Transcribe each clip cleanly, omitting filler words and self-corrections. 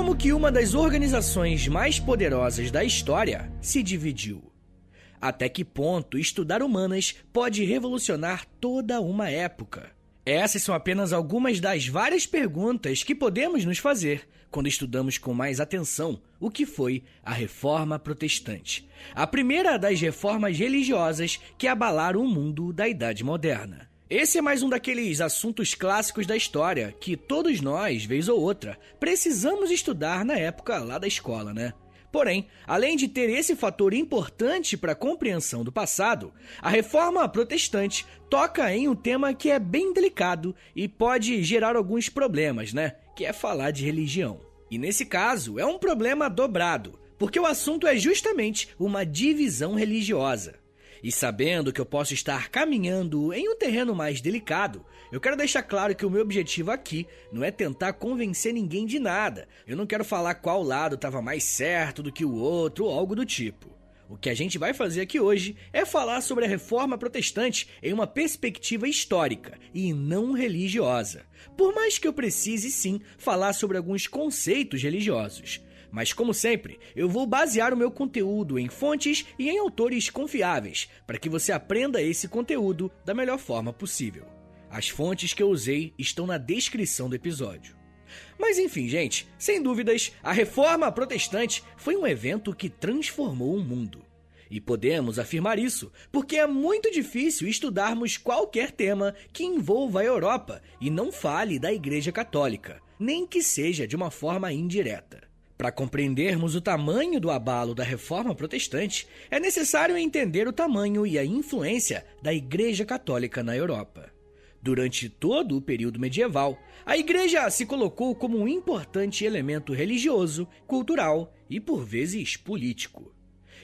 como que uma das organizações mais poderosas da história se dividiu? Até que ponto estudar humanas pode revolucionar toda uma época? Essas são apenas algumas das várias perguntas que podemos nos fazer quando estudamos com mais atenção o que foi a Reforma Protestante, a primeira das reformas religiosas que abalaram o mundo da Idade Moderna. Esse é mais um daqueles assuntos clássicos da história que todos nós, vez ou outra, precisamos estudar na época lá da escola, né? Porém, além de ter esse fator importante para a compreensão do passado, a Reforma Protestante toca em um tema que é bem delicado e pode gerar alguns problemas, né? Que é falar de religião. E nesse caso, é um problema dobrado, porque o assunto é justamente uma divisão religiosa. E sabendo que eu posso estar caminhando em um terreno mais delicado, eu quero deixar claro que o meu objetivo aqui não é tentar convencer ninguém de nada. Eu não quero falar qual lado estava mais certo do que o outro ou algo do tipo. O que a gente vai fazer aqui hoje é falar sobre a Reforma Protestante em uma perspectiva histórica e não religiosa. Por mais que eu precise sim falar sobre alguns conceitos religiosos. Mas, como sempre, eu vou basear o meu conteúdo em fontes e em autores confiáveis, para que você aprenda esse conteúdo da melhor forma possível. As fontes que eu usei estão na descrição do episódio. Mas enfim, gente, sem dúvidas, a Reforma Protestante foi um evento que transformou o mundo. E podemos afirmar isso porque é muito difícil estudarmos qualquer tema que envolva a Europa e não fale da Igreja Católica, nem que seja de uma forma indireta. Para compreendermos o tamanho do abalo da Reforma Protestante, é necessário entender o tamanho e a influência da Igreja Católica na Europa. Durante todo o período medieval, a Igreja se colocou como um importante elemento religioso, cultural e, por vezes, político.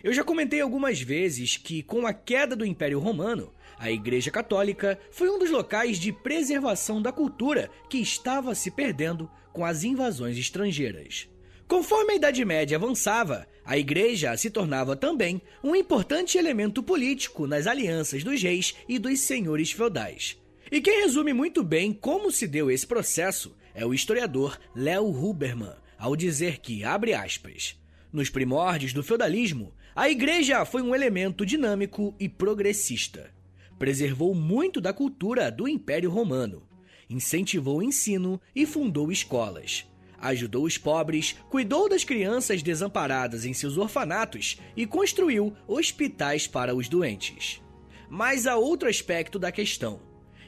Eu já comentei algumas vezes que, com a queda do Império Romano, a Igreja Católica foi um dos locais de preservação da cultura que estava se perdendo com as invasões estrangeiras. Conforme a Idade Média avançava, a Igreja se tornava também um importante elemento político nas alianças dos reis e dos senhores feudais. E quem resume muito bem como se deu esse processo é o historiador Leo Huberman, ao dizer que, abre aspas, nos primórdios do feudalismo, a Igreja foi um elemento dinâmico e progressista. Preservou muito da cultura do Império Romano, incentivou o ensino e fundou escolas. Ajudou os pobres, cuidou das crianças desamparadas em seus orfanatos e construiu hospitais para os doentes. Mas há outro aspecto da questão.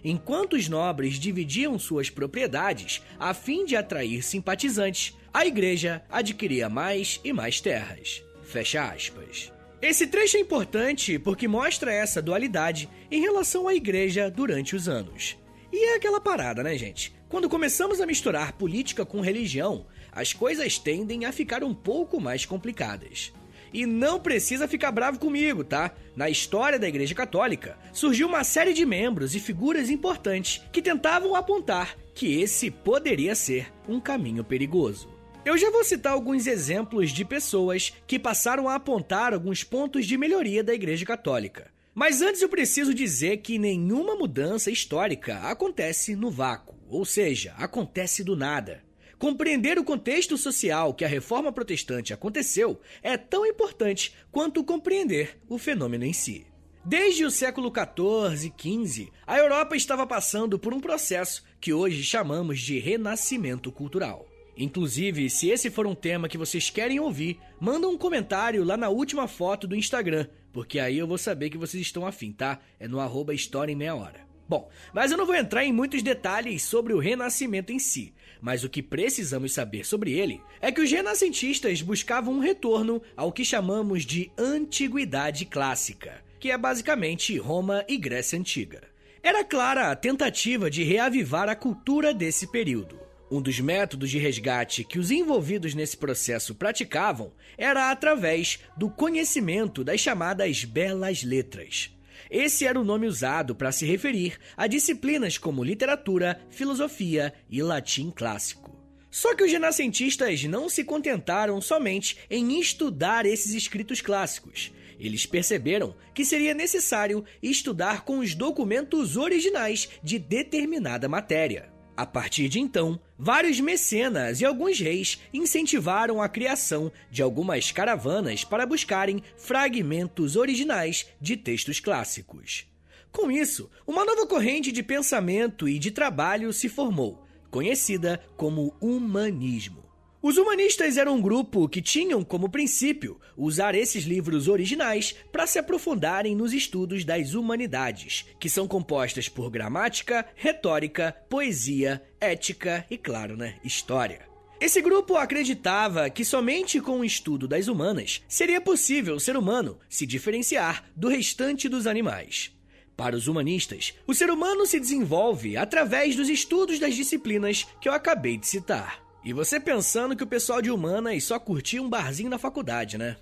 Enquanto os nobres dividiam suas propriedades a fim de atrair simpatizantes, a Igreja adquiria mais e mais terras. Fecha aspas. Esse trecho é importante porque mostra essa dualidade em relação à Igreja durante os anos. E é aquela parada, né, gente? Quando começamos a misturar política com religião, as coisas tendem a ficar um pouco mais complicadas. E não precisa ficar bravo comigo, tá? Na história da Igreja Católica, surgiu uma série de membros e figuras importantes que tentavam apontar que esse poderia ser um caminho perigoso. Eu já vou citar alguns exemplos de pessoas que passaram a apontar alguns pontos de melhoria da Igreja Católica. Mas antes eu preciso dizer que nenhuma mudança histórica acontece no vácuo, ou seja, acontece do nada. Compreender o contexto social que a Reforma Protestante aconteceu é tão importante quanto compreender o fenômeno em si. Desde o século XIV e XV, a Europa estava passando por um processo que hoje chamamos de renascimento cultural. Inclusive, se esse for um tema que vocês querem ouvir, manda um comentário lá na última foto do Instagram, porque aí eu vou saber que vocês estão afim, tá? É no @História em Meia Hora. Bom, mas eu não vou entrar em muitos detalhes sobre o Renascimento em si, mas o que precisamos saber sobre ele é que os renascentistas buscavam um retorno ao que chamamos de Antiguidade Clássica, que é basicamente Roma e Grécia Antiga. Era clara a tentativa de reavivar a cultura desse período. Um dos métodos de resgate que os envolvidos nesse processo praticavam era através do conhecimento das chamadas belas letras. Esse era o nome usado para se referir a disciplinas como literatura, filosofia e latim clássico. Só que os renascentistas não se contentaram somente em estudar esses escritos clássicos. Eles perceberam que seria necessário estudar com os documentos originais de determinada matéria. A partir de então, vários mecenas e alguns reis incentivaram a criação de algumas caravanas para buscarem fragmentos originais de textos clássicos. Com isso, uma nova corrente de pensamento e de trabalho se formou, conhecida como humanismo. Os humanistas eram um grupo que tinham como princípio usar esses livros originais para se aprofundarem nos estudos das humanidades, que são compostas por gramática, retórica, poesia, ética e, claro, história. Esse grupo acreditava que somente com o estudo das humanas seria possível o ser humano se diferenciar do restante dos animais. Para os humanistas, o ser humano se desenvolve através dos estudos das disciplinas que eu acabei de citar. E você pensando que o pessoal de humanas só curtia um barzinho na faculdade, né?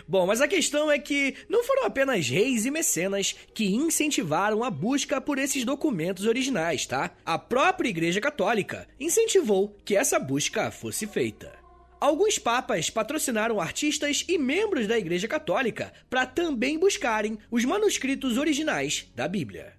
Bom, mas a questão é que não foram apenas reis e mecenas que incentivaram a busca por esses documentos originais, tá? A própria Igreja Católica incentivou que essa busca fosse feita. Alguns papas patrocinaram artistas e membros da Igreja Católica para também buscarem os manuscritos originais da Bíblia.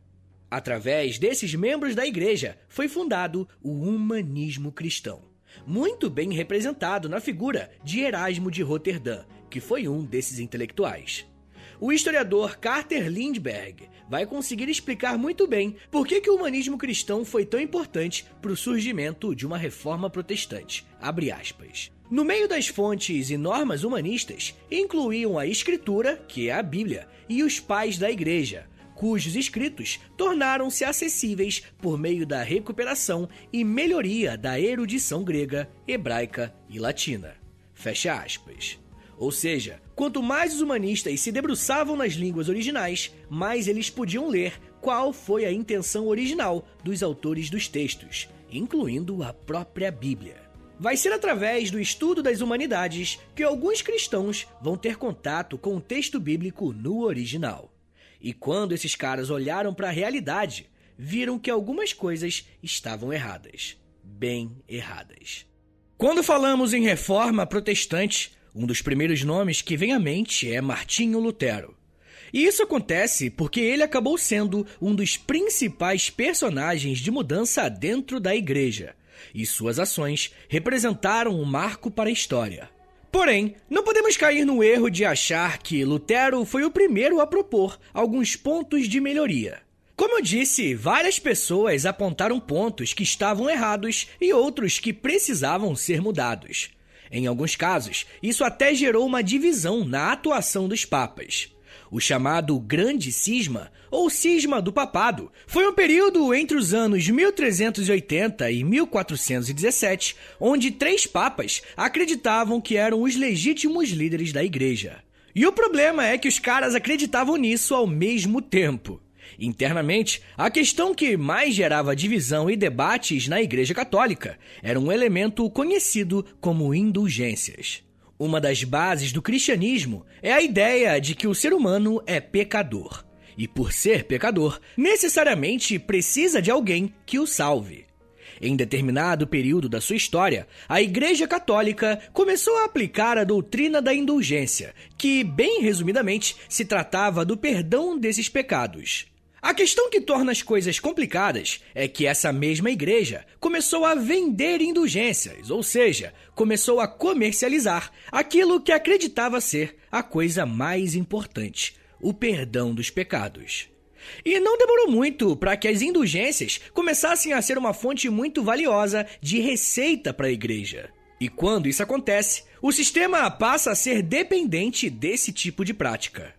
Através desses membros da Igreja foi fundado o humanismo cristão, muito bem representado na figura de Erasmo de Roterdã, que foi um desses intelectuais. O historiador Carter Lindbergh vai conseguir explicar muito bem por que o humanismo cristão foi tão importante para o surgimento de uma reforma protestante. Abre aspas. No meio das fontes e normas humanistas, incluíam a Escritura, que é a Bíblia, e os pais da Igreja, cujos escritos tornaram-se acessíveis por meio da recuperação e melhoria da erudição grega, hebraica e latina. Fecha aspas. Ou seja, quanto mais os humanistas se debruçavam nas línguas originais, mais eles podiam ler qual foi a intenção original dos autores dos textos, incluindo a própria Bíblia. Vai ser através do estudo das humanidades que alguns cristãos vão ter contato com o texto bíblico no original. E quando esses caras olharam para a realidade, viram que algumas coisas estavam erradas. Bem erradas. Quando falamos em reforma protestante, um dos primeiros nomes que vem à mente é Martinho Lutero. E isso acontece porque ele acabou sendo um dos principais personagens de mudança dentro da igreja, e suas ações representaram um marco para a história. Porém, não podemos cair no erro de achar que Lutero foi o primeiro a propor alguns pontos de melhoria. Como eu disse, várias pessoas apontaram pontos que estavam errados e outros que precisavam ser mudados. Em alguns casos, isso até gerou uma divisão na atuação dos papas. O chamado Grande Cisma, ou Cisma do Papado, foi um período entre os anos 1380 e 1417, onde 3 papas acreditavam que eram os legítimos líderes da igreja. E o problema é que os caras acreditavam nisso ao mesmo tempo. Internamente, a questão que mais gerava divisão e debates na Igreja Católica era um elemento conhecido como indulgências. Uma das bases do cristianismo é a ideia de que o ser humano é pecador. E por ser pecador, necessariamente precisa de alguém que o salve. Em determinado período da sua história, a Igreja Católica começou a aplicar a doutrina da indulgência, que, bem resumidamente, se tratava do perdão desses pecados. A questão que torna as coisas complicadas é que essa mesma igreja começou a vender indulgências, ou seja, começou a comercializar aquilo que acreditava ser a coisa mais importante, o perdão dos pecados. E não demorou muito para que as indulgências começassem a ser uma fonte muito valiosa de receita para a igreja. E quando isso acontece, o sistema passa a ser dependente desse tipo de prática.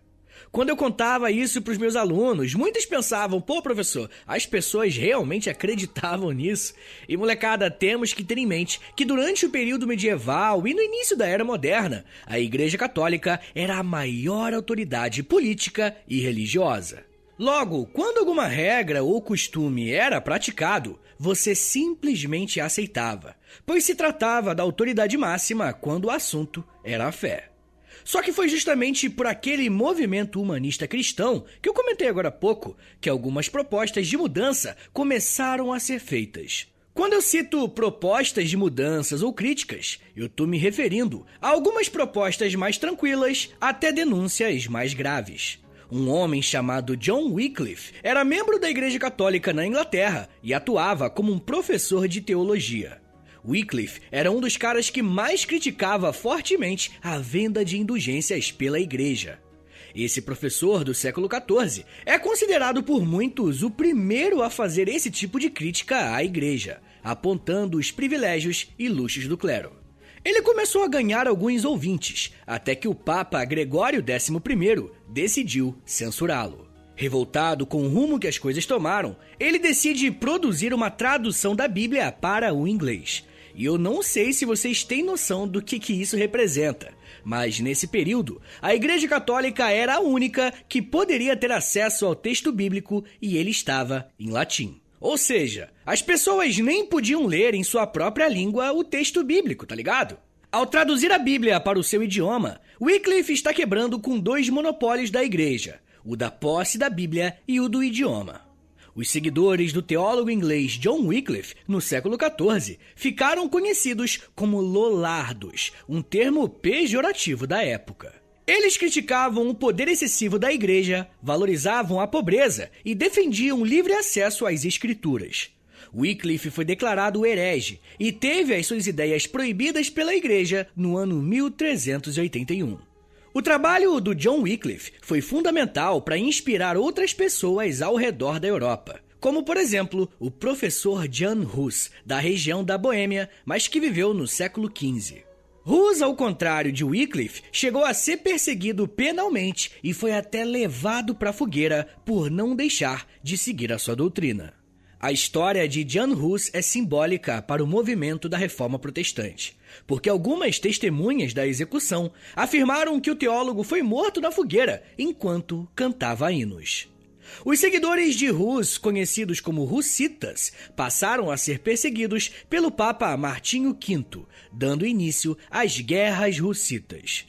Quando eu contava isso para os meus alunos, muitos pensavam, pô, professor, as pessoas realmente acreditavam nisso? E molecada, temos que ter em mente que durante o período medieval e no início da Era Moderna, a Igreja Católica era a maior autoridade política e religiosa. Logo, quando alguma regra ou costume era praticado, você simplesmente aceitava, pois se tratava da autoridade máxima quando o assunto era a fé. Só que foi justamente por aquele movimento humanista cristão que eu comentei agora há pouco que algumas propostas de mudança começaram a ser feitas. Quando eu cito propostas de mudanças ou críticas, eu estou me referindo a algumas propostas mais tranquilas até denúncias mais graves. Um homem chamado John Wycliffe era membro da Igreja Católica na Inglaterra e atuava como um professor de teologia. Wycliffe era um dos caras que mais criticava fortemente a venda de indulgências pela Igreja. Esse professor do século XIV é considerado por muitos o primeiro a fazer esse tipo de crítica à Igreja, apontando os privilégios e luxos do clero. Ele começou a ganhar alguns ouvintes, até que o Papa Gregório XI decidiu censurá-lo. Revoltado com o rumo que as coisas tomaram, ele decide produzir uma tradução da Bíblia para o inglês. E eu não sei se vocês têm noção do que isso representa, mas nesse período, a Igreja Católica era a única que poderia ter acesso ao texto bíblico e ele estava em latim. Ou seja, as pessoas nem podiam ler em sua própria língua o texto bíblico, tá ligado? Ao traduzir a Bíblia para o seu idioma, Wycliffe está quebrando com dois monopólios da Igreja, o da posse da Bíblia e o do idioma. Os seguidores do teólogo inglês John Wycliffe, no século XIV, ficaram conhecidos como lollardos, um termo pejorativo da época. Eles criticavam o poder excessivo da Igreja, valorizavam a pobreza e defendiam livre acesso às Escrituras. Wycliffe foi declarado herege e teve as suas ideias proibidas pela Igreja no ano 1381. O trabalho do John Wycliffe foi fundamental para inspirar outras pessoas ao redor da Europa, como, por exemplo, o professor Jan Hus, da região da Boêmia, mas que viveu no século XV. Hus, ao contrário de Wycliffe, chegou a ser perseguido penalmente e foi até levado para a fogueira por não deixar de seguir a sua doutrina. A história de Jan Hus é simbólica para o movimento da Reforma Protestante, porque algumas testemunhas da execução afirmaram que o teólogo foi morto na fogueira enquanto cantava hinos. Os seguidores de Hus, conhecidos como hussitas, passaram a ser perseguidos pelo Papa Martinho V, dando início às Guerras Hussitas.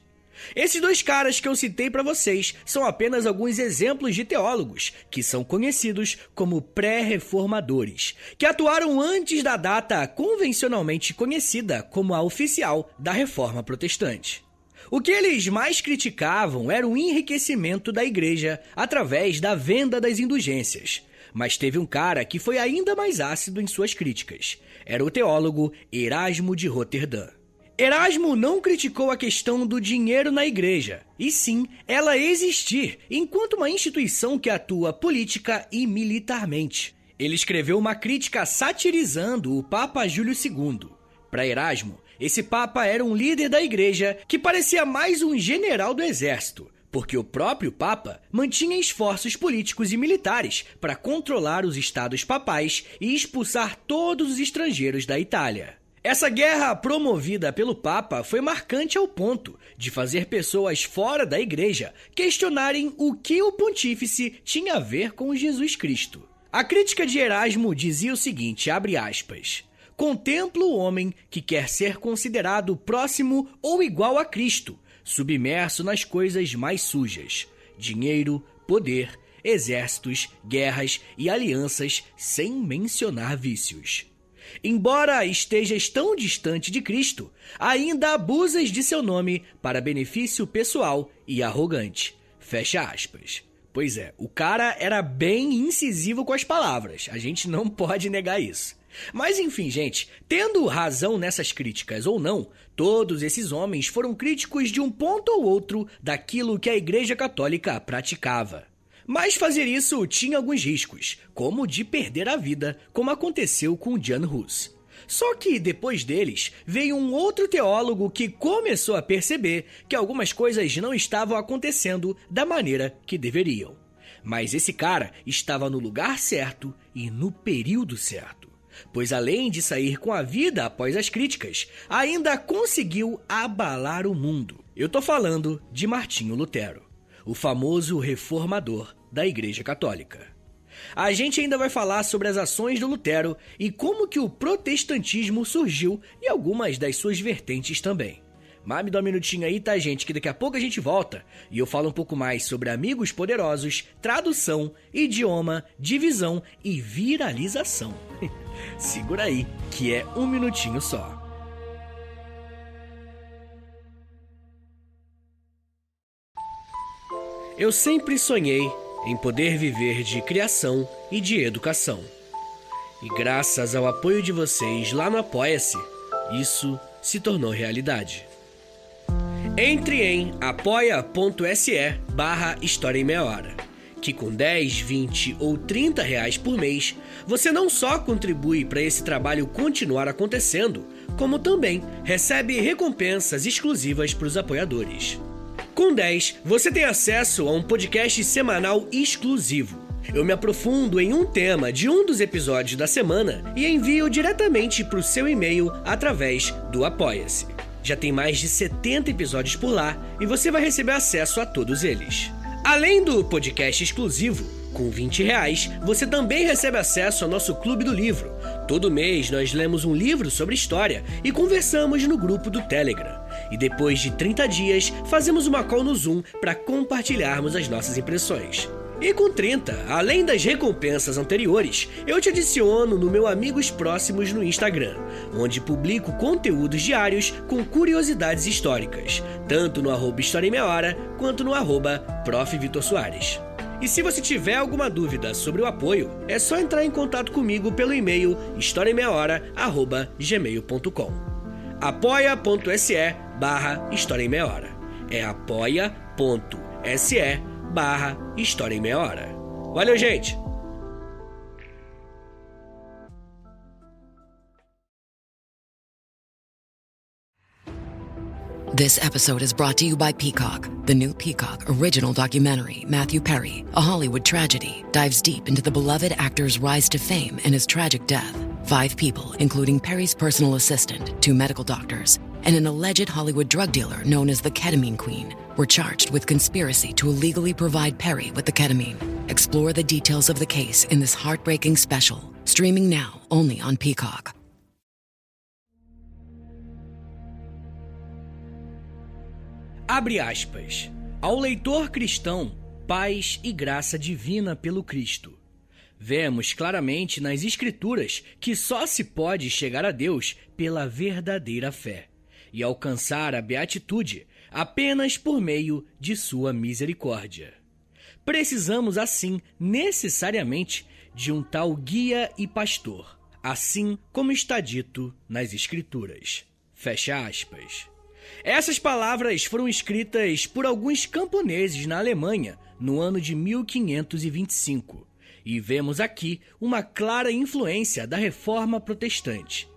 Esses dois caras que eu citei para vocês são apenas alguns exemplos de teólogos que são conhecidos como pré-reformadores, que atuaram antes da data convencionalmente conhecida como a oficial da Reforma Protestante. O que eles mais criticavam era o enriquecimento da Igreja através da venda das indulgências. Mas teve um cara que foi ainda mais ácido em suas críticas. Era o teólogo Erasmo de Roterdã. Erasmo não criticou a questão do dinheiro na Igreja, e sim ela existir enquanto uma instituição que atua política e militarmente. Ele escreveu uma crítica satirizando o Papa Júlio II. Para Erasmo, esse Papa era um líder da Igreja que parecia mais um general do exército, porque o próprio Papa mantinha esforços políticos e militares para controlar os estados papais e expulsar todos os estrangeiros da Itália. Essa guerra promovida pelo Papa foi marcante ao ponto de fazer pessoas fora da Igreja questionarem o que o pontífice tinha a ver com Jesus Cristo. A crítica de Erasmo dizia o seguinte, abre aspas, contemplo o homem que quer ser considerado próximo ou igual a Cristo, submerso nas coisas mais sujas, dinheiro, poder, exércitos, guerras e alianças, sem mencionar vícios. Embora estejas tão distante de Cristo, ainda abusas de seu nome para benefício pessoal e arrogante. Fecha aspas. Pois é, o cara era bem incisivo com as palavras, a gente não pode negar isso. Mas enfim, gente, tendo razão nessas críticas ou não, todos esses homens foram críticos de um ponto ou outro daquilo que a Igreja Católica praticava. Mas fazer isso tinha alguns riscos, como de perder a vida, como aconteceu com Jan Hus. Só que depois deles, veio um outro teólogo que começou a perceber que algumas coisas não estavam acontecendo da maneira que deveriam. Mas esse cara estava no lugar certo e no período certo. Pois além de sair com a vida após as críticas, ainda conseguiu abalar o mundo. Eu tô falando de Martinho Lutero, o famoso reformador da Igreja Católica. A gente ainda vai falar sobre as ações do Lutero e como que o protestantismo surgiu e algumas das suas vertentes também. Mas me dá um minutinho aí, tá, gente, que daqui a pouco a gente volta e eu falo um pouco mais sobre amigos poderosos, tradução, idioma, divisão e viralização. Segura aí, que é um minutinho só. Eu sempre sonhei em poder viver de criação e de educação. E graças ao apoio de vocês lá no Apoia-se, isso se tornou realidade. Entre em apoia.se/História em Meia Hora, que com 10, 20 ou 30 reais por mês, você não só contribui para esse trabalho continuar acontecendo, como também recebe recompensas exclusivas para os apoiadores. Com 10, você tem acesso a um podcast semanal exclusivo. Eu me aprofundo em um tema de um dos episódios da semana e envio diretamente para o seu e-mail através do Apoia-se. Já tem mais de 70 episódios por lá e você vai receber acesso a todos eles. Além do podcast exclusivo, com 20 reais, você também recebe acesso ao nosso Clube do Livro. Todo mês nós lemos um livro sobre história e conversamos no grupo do Telegram. E depois de 30 dias, fazemos uma call no Zoom para compartilharmos as nossas impressões. E com 30, além das recompensas anteriores, eu te adiciono no meu Amigos Próximos no Instagram, onde publico conteúdos diários com curiosidades históricas, tanto no @História em Meia Hora, quanto no @Prof. Vitor Soares. E se você tiver alguma dúvida sobre o apoio, é só entrar em contato comigo pelo e-mail historiaemmeiahora@gmail.com. apoia.se/História em Meia Hora. É apoia.se/História em Meia Hora. Valeu, gente! This episode is brought to you by Peacock. The new Peacock original documentary, Matthew Perry, A Hollywood Tragedy, dives deep into the beloved actor's rise to fame and his tragic death. 5 people, including Perry's personal assistant, 2 medical doctors, and an alleged Hollywood drug dealer known as the Ketamine Queen, were charged with conspiracy to illegally provide Perry with the ketamine. Explore the details of the case in this heartbreaking special, streaming now only on Peacock. Abre aspas. Ao leitor cristão, paz e graça divina pelo Cristo. Vemos claramente nas Escrituras que só se pode chegar a Deus pela verdadeira fé e alcançar a beatitude apenas por meio de sua misericórdia. Precisamos, assim, necessariamente, de um tal guia e pastor, assim como está dito nas Escrituras. Fecha aspas. Essas palavras foram escritas por alguns camponeses na Alemanha no ano de 1525, e vemos aqui uma clara influência da Reforma Protestante.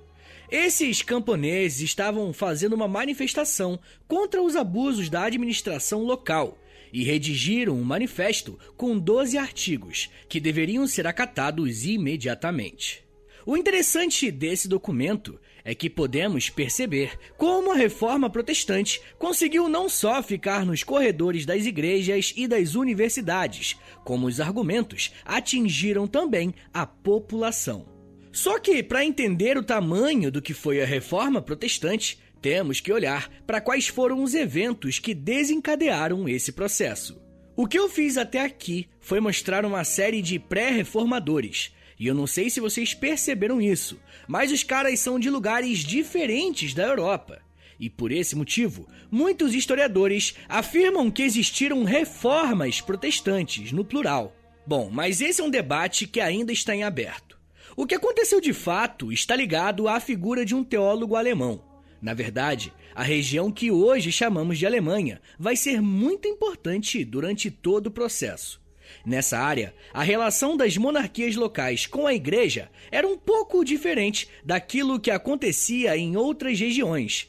Esses camponeses estavam fazendo uma manifestação contra os abusos da administração local e redigiram um manifesto com 12 artigos que deveriam ser acatados imediatamente. O interessante desse documento é que podemos perceber como a Reforma Protestante conseguiu não só ficar nos corredores das igrejas e das universidades, como os argumentos atingiram também a população. Só que, para entender o tamanho do que foi a Reforma Protestante, temos que olhar para quais foram os eventos que desencadearam esse processo. O que eu fiz até aqui foi mostrar uma série de pré-reformadores. E eu não sei se vocês perceberam isso, mas os caras são de lugares diferentes da Europa. E por esse motivo, muitos historiadores afirmam que existiram reformas protestantes, no plural. Bom, mas esse é um debate que ainda está em aberto. O que aconteceu de fato está ligado à figura de um teólogo alemão. Na verdade, a região que hoje chamamos de Alemanha vai ser muito importante durante todo o processo. Nessa área, a relação das monarquias locais com a igreja era um pouco diferente daquilo que acontecia em outras regiões.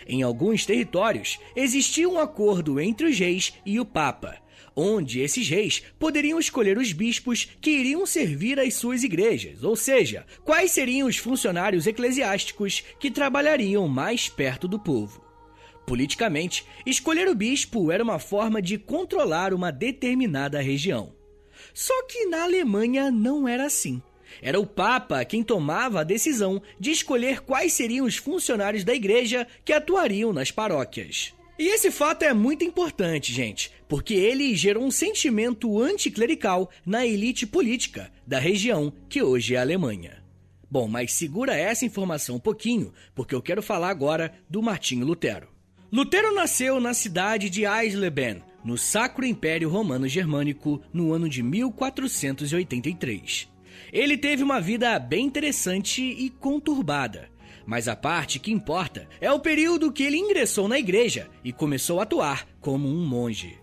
Em alguns territórios, existia um acordo entre os reis e o Papa, onde esses reis poderiam escolher os bispos que iriam servir às suas igrejas, ou seja, quais seriam os funcionários eclesiásticos que trabalhariam mais perto do povo. Politicamente, escolher o bispo era uma forma de controlar uma determinada região. Só que na Alemanha não era assim. Era o Papa quem tomava a decisão de escolher quais seriam os funcionários da igreja que atuariam nas paróquias. E esse fato é muito importante, gente, porque ele gerou um sentimento anticlerical na elite política da região que hoje é a Alemanha. Bom, mas segura essa informação um pouquinho, porque eu quero falar agora do Martinho Lutero. Lutero nasceu na cidade de Eisleben, no Sacro Império Romano Germânico no ano de 1483. Ele teve uma vida bem interessante e conturbada, mas a parte que importa é o período que ele ingressou na igreja e começou a atuar como um monge.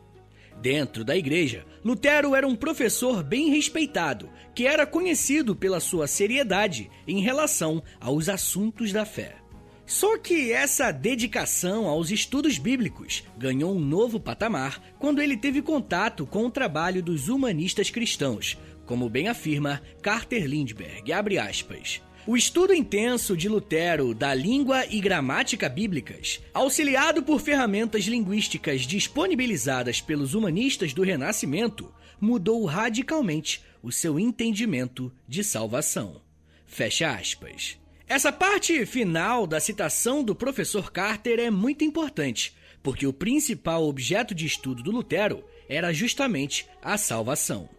Dentro da igreja, Lutero era um professor bem respeitado, que era conhecido pela sua seriedade em relação aos assuntos da fé. Só que essa dedicação aos estudos bíblicos ganhou um novo patamar quando ele teve contato com o trabalho dos humanistas cristãos, como bem afirma Carter Lindbergh, abre aspas. O estudo intenso de Lutero da língua e gramática bíblicas, auxiliado por ferramentas linguísticas disponibilizadas pelos humanistas do Renascimento, mudou radicalmente o seu entendimento de salvação. Fecha aspas. Essa parte final da citação do professor Carter é muito importante, porque o principal objeto de estudo do Lutero era justamente a salvação.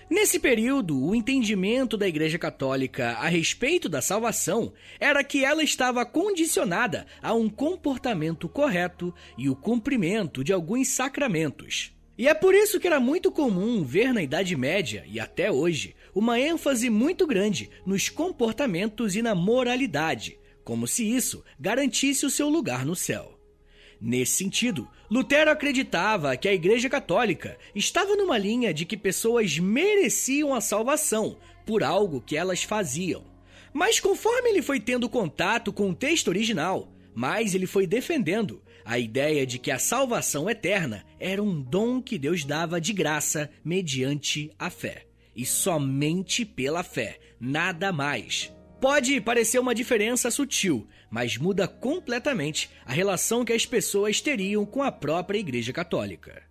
Nesse período, o entendimento da Igreja Católica a respeito da salvação era que ela estava condicionada a um comportamento correto e o cumprimento de alguns sacramentos. E é por isso que era muito comum ver na Idade Média, e até hoje, uma ênfase muito grande nos comportamentos e na moralidade, como se isso garantisse o seu lugar no céu. Nesse sentido, Lutero acreditava que a Igreja Católica estava numa linha de que pessoas mereciam a salvação por algo que elas faziam. Mas conforme ele foi tendo contato com o texto original, mais ele foi defendendo a ideia de que a salvação eterna era um dom que Deus dava de graça mediante a fé. E somente pela fé, nada mais. Pode parecer uma diferença sutil, mas muda completamente a relação que as pessoas teriam com a própria Igreja Católica.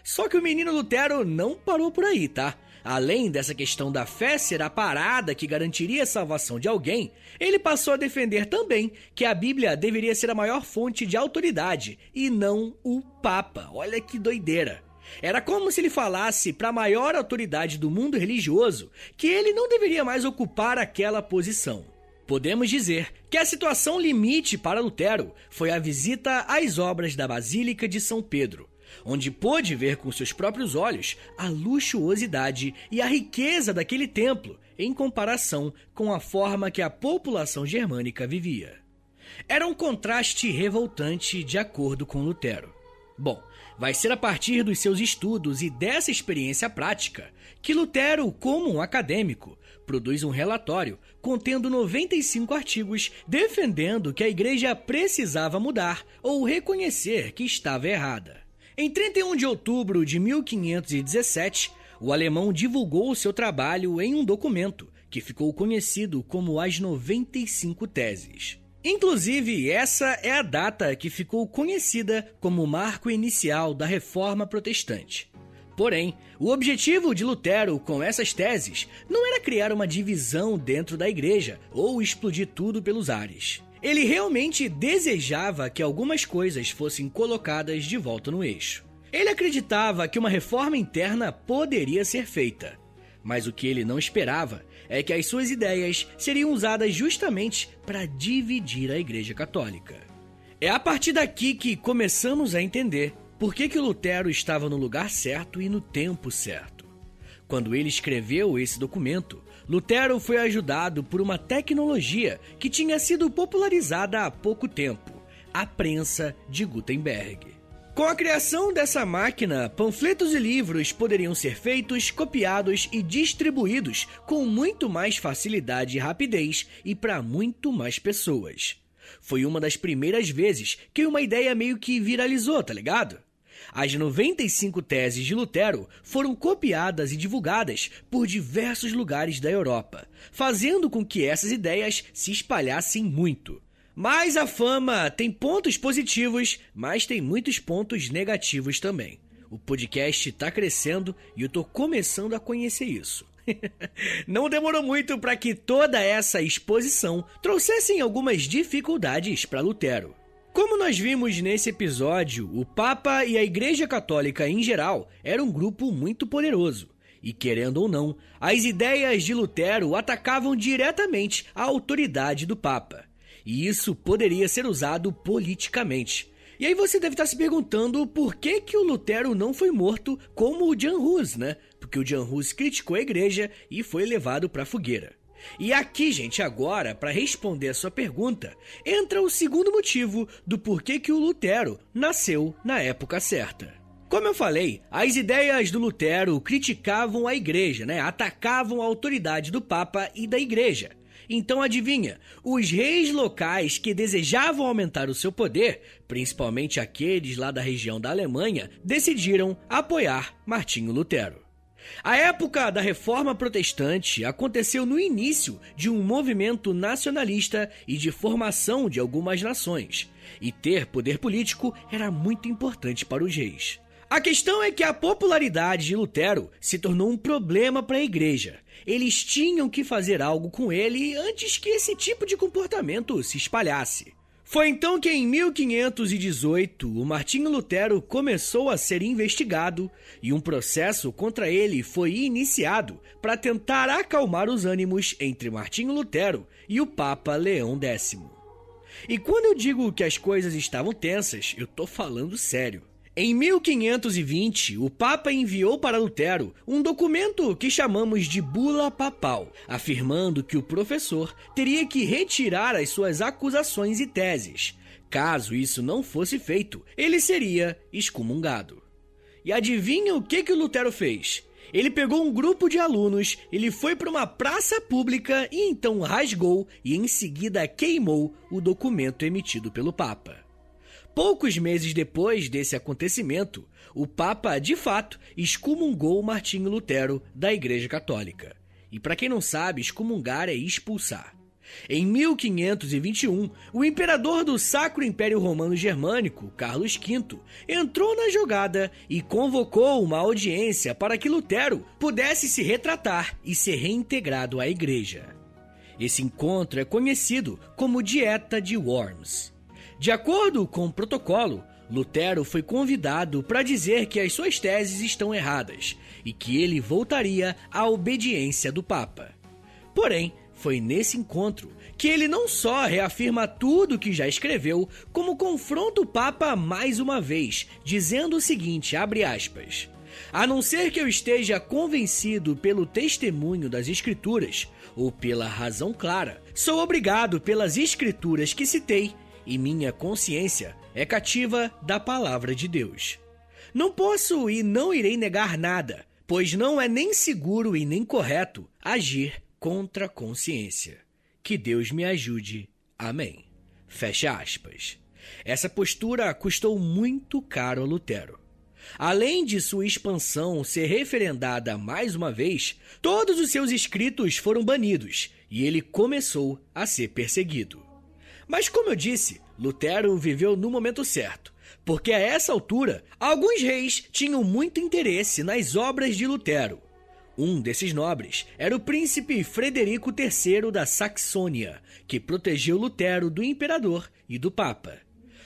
Só que o menino Lutero não parou por aí, tá? Além dessa questão da fé ser a parada que garantiria a salvação de alguém, ele passou a defender também que a Bíblia deveria ser a maior fonte de autoridade e não o Papa. Olha que doideira! Era como se ele falasse para a maior autoridade do mundo religioso que ele não deveria mais ocupar aquela posição. Podemos dizer que a situação limite para Lutero foi a visita às obras da Basílica de São Pedro, onde pôde ver com seus próprios olhos a luxuosidade e a riqueza daquele templo em comparação com a forma que a população germânica vivia. Era um contraste revoltante de acordo com Lutero. Bom, vai ser a partir dos seus estudos e dessa experiência prática que Lutero, como um acadêmico, produz um relatório contendo 95 artigos defendendo que a igreja precisava mudar ou reconhecer que estava errada. Em 31 de outubro de 1517, o alemão divulgou seu trabalho em um documento que ficou conhecido como as 95 Teses. Inclusive, essa é a data que ficou conhecida como o marco inicial da Reforma Protestante. Porém, o objetivo de Lutero com essas teses não era criar uma divisão dentro da igreja ou explodir tudo pelos ares. Ele realmente desejava que algumas coisas fossem colocadas de volta no eixo. Ele acreditava que uma reforma interna poderia ser feita, mas o que ele não esperava é que as suas ideias seriam usadas justamente para dividir a Igreja Católica. É a partir daqui que começamos a entender por que Lutero estava no lugar certo e no tempo certo. Quando ele escreveu esse documento, Lutero foi ajudado por uma tecnologia que tinha sido popularizada há pouco tempo, a prensa de Gutenberg. Com a criação dessa máquina, panfletos e livros poderiam ser feitos, copiados e distribuídos com muito mais facilidade e rapidez e para muito mais pessoas. Foi uma das primeiras vezes que uma ideia meio que viralizou, tá ligado? As 95 teses de Lutero foram copiadas e divulgadas por diversos lugares da Europa, fazendo com que essas ideias se espalhassem muito. Mas a fama tem pontos positivos, mas tem muitos pontos negativos também. O podcast tá crescendo e eu tô começando a conhecer isso. Não demorou muito para que toda essa exposição trouxesse algumas dificuldades para Lutero. Como nós vimos nesse episódio, o Papa e a Igreja Católica em geral eram um grupo muito poderoso. E querendo ou não, as ideias de Lutero atacavam diretamente a autoridade do Papa. E isso poderia ser usado politicamente. E aí você deve estar se perguntando por que o Lutero não foi morto como o Jan Hus, né? Porque o Jan Hus criticou a igreja e foi levado para a fogueira. E aqui, gente, agora, para responder a sua pergunta, entra o segundo motivo do porquê que o Lutero nasceu na época certa. Como eu falei, as ideias do Lutero criticavam a igreja, né? Atacavam a autoridade do Papa e da igreja. Então adivinha, os reis locais que desejavam aumentar o seu poder, principalmente aqueles lá da região da Alemanha, decidiram apoiar Martinho Lutero. A época da Reforma Protestante aconteceu no início de um movimento nacionalista e de formação de algumas nações, e ter poder político era muito importante para os reis. A questão é que a popularidade de Lutero se tornou um problema para a igreja. Eles tinham que fazer algo com ele antes que esse tipo de comportamento se espalhasse. Foi então que em 1518 o Martinho Lutero começou a ser investigado e um processo contra ele foi iniciado para tentar acalmar os ânimos entre Martinho Lutero e o Papa Leão X. E quando eu digo que as coisas estavam tensas, eu tô falando sério. Em 1520, o Papa enviou para Lutero um documento que chamamos de Bula Papal, afirmando que o professor teria que retirar as suas acusações e teses. Caso isso não fosse feito, ele seria excomungado. E adivinha o que o Lutero fez? Ele pegou um grupo de alunos, ele foi para uma praça pública e então rasgou e em seguida queimou o documento emitido pelo Papa. Poucos meses depois desse acontecimento, o Papa, de fato, excomungou Martinho Lutero da Igreja Católica. E para quem não sabe, excomungar é expulsar. Em 1521, o imperador do Sacro Império Romano Germânico, Carlos V, entrou na jogada e convocou uma audiência para que Lutero pudesse se retratar e ser reintegrado à Igreja. Esse encontro é conhecido como Dieta de Worms. De acordo com o protocolo, Lutero foi convidado para dizer que as suas teses estão erradas e que ele voltaria à obediência do Papa. Porém, foi nesse encontro que ele não só reafirma tudo o que já escreveu, como confronta o Papa mais uma vez, dizendo o seguinte, abre aspas, a não ser que eu esteja convencido pelo testemunho das Escrituras ou pela razão clara, sou obrigado pelas Escrituras que citei e minha consciência é cativa da palavra de Deus. Não posso e não irei negar nada, pois não é nem seguro e nem correto agir contra a consciência. Que Deus me ajude. Amém. Fecha aspas. Essa postura custou muito caro a Lutero. Além de sua expansão ser referendada mais uma vez, todos os seus escritos foram banidos e ele começou a ser perseguido. Mas como eu disse, Lutero viveu no momento certo, porque a essa altura, alguns reis tinham muito interesse nas obras de Lutero. Um desses nobres era o príncipe Frederico III da Saxônia, que protegeu Lutero do imperador e do papa.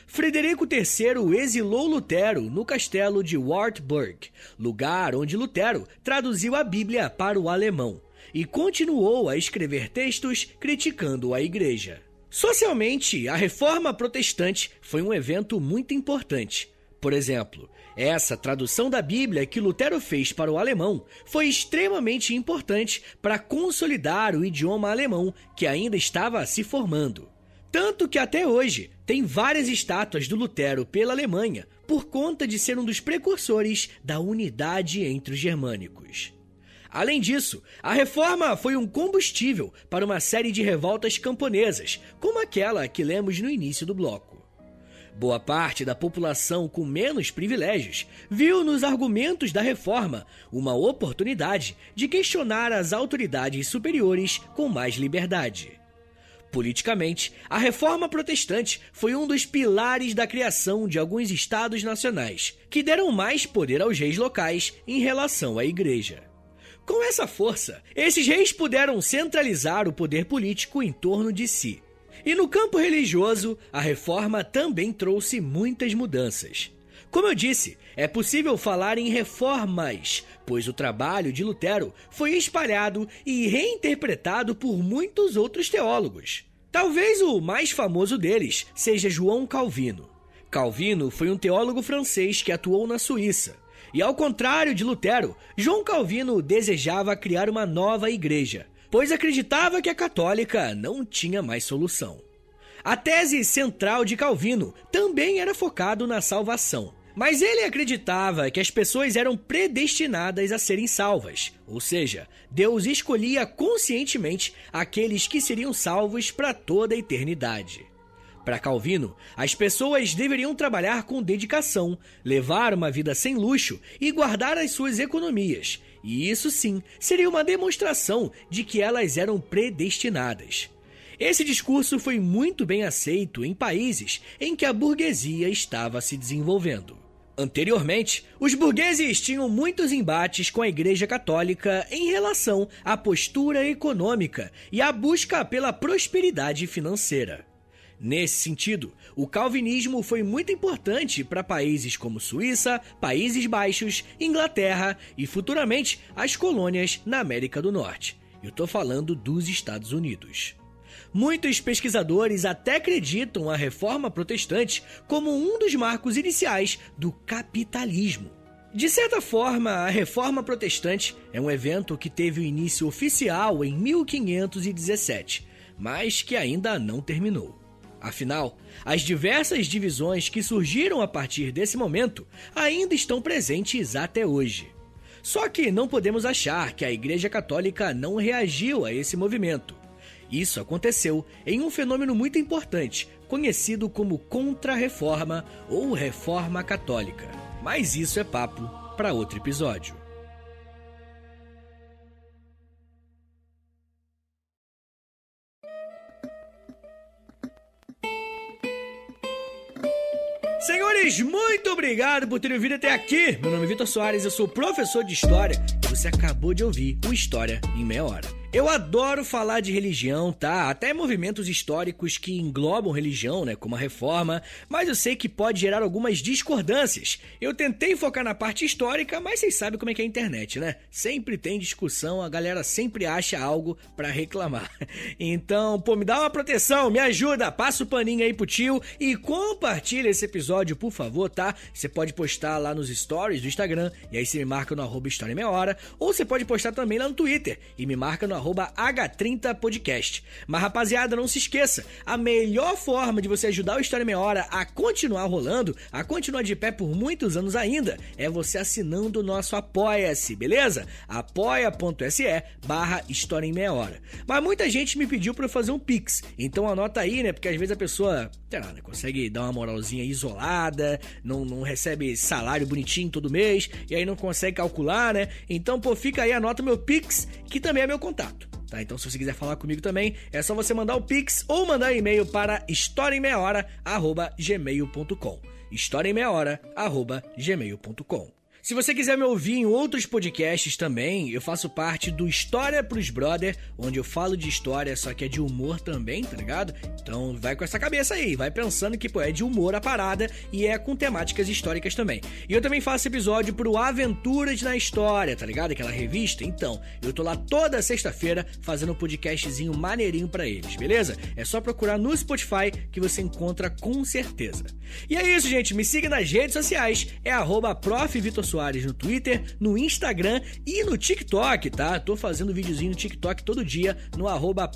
Frederico III exilou Lutero no castelo de Wartburg, lugar onde Lutero traduziu a Bíblia para o alemão, e continuou a escrever textos criticando a igreja. Socialmente, a Reforma Protestante foi um evento muito importante. Por exemplo, essa tradução da Bíblia que Lutero fez para o alemão foi extremamente importante para consolidar o idioma alemão que ainda estava se formando. Tanto que até hoje tem várias estátuas do Lutero pela Alemanha por conta de ser um dos precursores da unidade entre os germânicos. Além disso, a reforma foi um combustível para uma série de revoltas camponesas, como aquela que lemos no início do bloco. Boa parte da população com menos privilégios viu nos argumentos da reforma uma oportunidade de questionar as autoridades superiores com mais liberdade. Politicamente, a Reforma Protestante foi um dos pilares da criação de alguns estados nacionais, que deram mais poder aos reis locais em relação à Igreja. Com essa força, esses reis puderam centralizar o poder político em torno de si. E no campo religioso, a reforma também trouxe muitas mudanças. Como eu disse, é possível falar em reformas, pois o trabalho de Lutero foi espalhado e reinterpretado por muitos outros teólogos. Talvez o mais famoso deles seja João Calvino. Calvino foi um teólogo francês que atuou na Suíça. E ao contrário de Lutero, João Calvino desejava criar uma nova igreja, pois acreditava que a católica não tinha mais solução. A tese central de Calvino também era focado na salvação, mas ele acreditava que as pessoas eram predestinadas a serem salvas, ou seja, Deus escolhia conscientemente aqueles que seriam salvos para toda a eternidade. Para Calvino, as pessoas deveriam trabalhar com dedicação, levar uma vida sem luxo e guardar as suas economias. E isso sim seria uma demonstração de que elas eram predestinadas. Esse discurso foi muito bem aceito em países em que a burguesia estava se desenvolvendo. Anteriormente, os burgueses tinham muitos embates com a Igreja Católica em relação à postura econômica e à busca pela prosperidade financeira. Nesse sentido, o calvinismo foi muito importante para países como Suíça, Países Baixos, Inglaterra e futuramente as colônias na América do Norte. Eu estou falando dos Estados Unidos. Muitos pesquisadores até acreditam a Reforma Protestante como um dos marcos iniciais do capitalismo. De certa forma, a Reforma Protestante é um evento que teve o início oficial em 1517, mas que ainda não terminou. Afinal, as diversas divisões que surgiram a partir desse momento ainda estão presentes até hoje. Só que não podemos achar que a Igreja Católica não reagiu a esse movimento. Isso aconteceu em um fenômeno muito importante, conhecido como Contra-Reforma ou Reforma Católica. Mas isso é papo para outro episódio. Senhores, muito obrigado por terem ouvido até aqui. Meu nome é Vitor Soares, eu sou professor de História e você acabou de ouvir o História em Meia Hora. Eu adoro falar de religião, tá? Até movimentos históricos que englobam religião, né? Como a Reforma, mas eu sei que pode gerar algumas discordâncias. Eu tentei focar na parte histórica, mas vocês sabem como é que é a internet, né? Sempre tem discussão, a galera sempre acha algo pra reclamar. Então, me dá uma proteção, me ajuda, passa o paninho aí pro tio e compartilha esse episódio, por favor, tá? Você pode postar lá nos stories do Instagram, e aí você me marca no @História em Meia Hora, ou você pode postar também lá no Twitter, e me marca no @H30podcast. Mas rapaziada, não se esqueça, a melhor forma de você ajudar o História em Meia Hora a continuar rolando, a continuar de pé por muitos anos ainda, é você assinando o nosso Apoia-se, beleza? apoia.se/História em Meia Hora. Mas muita gente me pediu pra eu fazer um Pix, então anota aí, né? Porque às vezes a pessoa, sei lá, né, consegue dar uma moralzinha isolada, não recebe salário bonitinho todo mês, e aí não consegue calcular, né? Então, fica aí, anota meu Pix, que também é meu contato. Tá, então se você quiser falar comigo também, é só você mandar o Pix ou mandar e-mail para historiaemmeiahora@gmail.com. historiaemmeiahora@gmail.com. Se você quiser me ouvir em outros podcasts também, eu faço parte do História pros Brother, onde eu falo de história, só que é de humor também, tá ligado? Então vai com essa cabeça aí, vai pensando que é de humor a parada e é com temáticas históricas também. E eu também faço episódio pro Aventuras na História, tá ligado? Aquela revista. Então, eu tô lá toda sexta-feira fazendo um podcastzinho maneirinho pra eles, beleza? É só procurar no Spotify que você encontra com certeza. E é isso, gente. Me siga nas redes sociais, é @Prof. Vitor Soares no Twitter, no Instagram e no TikTok, tá? Tô fazendo videozinho no TikTok todo dia no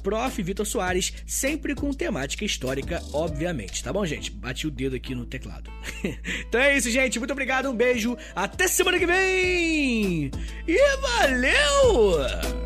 @Prof. Vitor Soares, sempre com temática histórica, obviamente, tá bom, gente? Bati o dedo aqui no teclado. Então é isso, gente. Muito obrigado, um beijo, até semana que vem! E valeu!